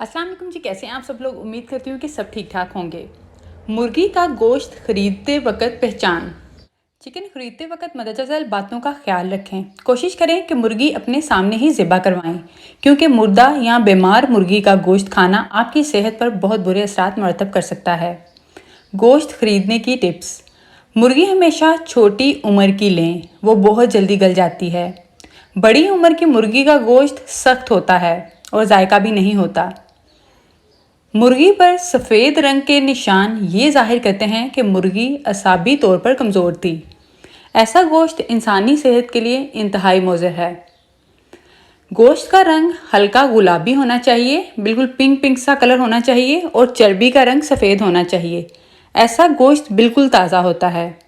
अस्सलाम वालेकुम जी, कैसे हैं आप सब लोग। उम्मीद करती हूँ कि सब ठीक ठाक होंगे। मुर्गी का गोश्त खरीदते वक्त पहचान। चिकन खरीदते वक्त मददजल बातों का ख्याल रखें। कोशिश करें कि मुर्गी अपने सामने ही ज़िबा करवाएं, क्योंकि मुर्दा या बीमार मुर्गी का गोश्त खाना आपकी सेहत पर बहुत बुरे असरात मरतब कर सकता है। गोश्त खरीदने की टिप्स। मुर्गी हमेशा छोटी उम्र की लें, वो बहुत जल्दी गल जाती है। बड़ी उम्र की मुर्गी का गोश्त सख्त होता है और जायका भी नहीं होता। मुर्गी पर सफ़ेद रंग के निशान ये जाहिर करते हैं कि मुर्गी असाबी तौर पर कमज़ोर थी। ऐसा गोश्त इंसानी सेहत के लिए इंतहाई मुज़र है। गोश्त का रंग हल्का गुलाबी होना चाहिए, बिल्कुल पिंक पिंक सा कलर होना चाहिए और चर्बी का रंग सफ़ेद होना चाहिए। ऐसा गोश्त बिल्कुल ताज़ा होता है।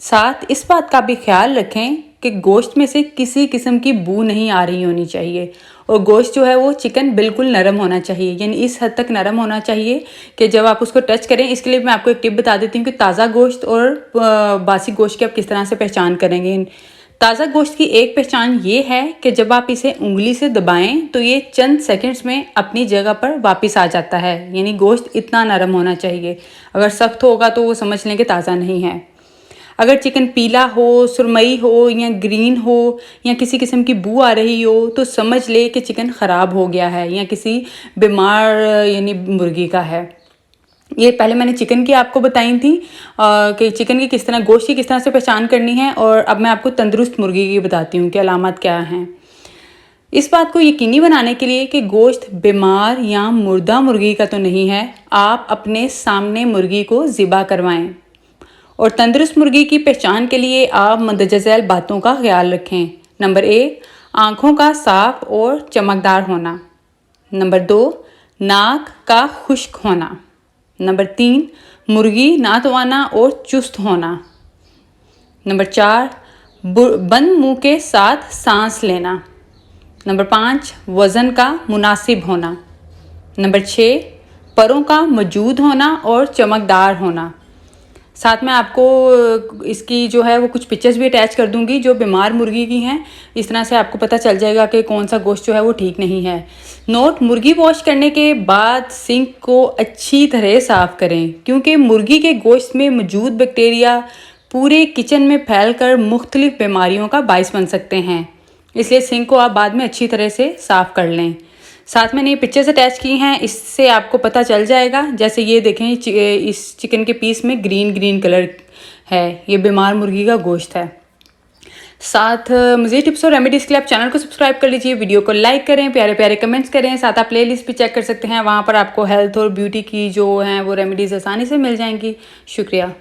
साथ इस बात का भी ख्याल रखें कि गोश्त में से किसी किस्म की बू नहीं आ रही होनी चाहिए और गोश्त जो है वो चिकन बिल्कुल नरम होना चाहिए, यानी इस हद तक नरम होना चाहिए कि जब आप उसको टच करें। इसके लिए मैं आपको एक टिप बता देती हूँ कि ताज़ा गोश्त और बासी गोश्त की आप किस तरह से पहचान करेंगे। ताज़ा गोश्त की एक पहचान ये है कि जब आप इसे उंगली से दबाएं तो ये चंद सेकंड्स में अपनी जगह पर वापस आ जाता है, यानी गोश्त इतना नरम होना चाहिए। अगर सख्त होगा तो वो समझ लें कि ताज़ा नहीं है। अगर चिकन पीला हो, सुरमई हो या ग्रीन हो या किसी किस्म की बू आ रही हो तो समझ ले कि चिकन ख़राब हो गया है या किसी बीमार यानी मुर्गी का है। ये पहले मैंने चिकन की आपको बताई थी कि चिकन की किस तरह, गोश्त की किस तरह से पहचान करनी है, और अब मैं आपको तंदुरुस्त मुर्गी की बताती हूँ कि अलामत क्या हैं। इस बात को यकीनी बनाने के लिए कि गोश्त बीमार या मुर्दा मुर्गी का तो नहीं है, आप अपने सामने मुर्गी को ज़िबा करवाएं। और तंदुरुस्त मुर्गी की पहचान के लिए आप मंदरजा बातों का ख्याल रखें। नंबर 1, आँखों का साफ और चमकदार होना। नंबर 2, नाक का खुश्क होना। नंबर 3, मुर्गी नातवाना और चुस्त होना। नंबर 4, बंद मुंह के साथ सांस लेना। नंबर 5, वज़न का मुनासिब होना। नंबर 6, परों का मौजूद होना और चमकदार होना। साथ में आपको इसकी जो है वो कुछ पिक्चर्स भी अटैच कर दूंगी जो बीमार मुर्गी की हैं। इस तरह से आपको पता चल जाएगा कि कौन सा गोश्त जो है वो ठीक नहीं है। नोट: मुर्गी वॉश करने के बाद सिंक को अच्छी तरह साफ़ करें, क्योंकि मुर्गी के गोश्त में मौजूद बैक्टीरिया पूरे किचन में फैलकर मुख्तलिफ बीमारियों का बायस बन सकते हैं। इसलिए सिंक को आप बाद में अच्छी तरह से साफ़ कर लें। साथ में ये पिक्चर्स अटैच की हैं, इससे आपको पता चल जाएगा। जैसे ये देखें, इस चिकन के पीस में ग्रीन ग्रीन कलर है, ये बीमार मुर्गी का गोश्त है। साथ मज़ीद टिप्स और रेमेडीज़ के लिए आप चैनल को सब्सक्राइब कर लीजिए, वीडियो को लाइक करें, प्यारे प्यारे कमेंट्स करें। साथ आप प्लेलिस्ट भी चेक कर सकते हैं, वहाँ पर आपको हेल्थ और ब्यूटी की जो हैं वो रेमेडीज़ आसानी से मिल जाएंगी। शुक्रिया।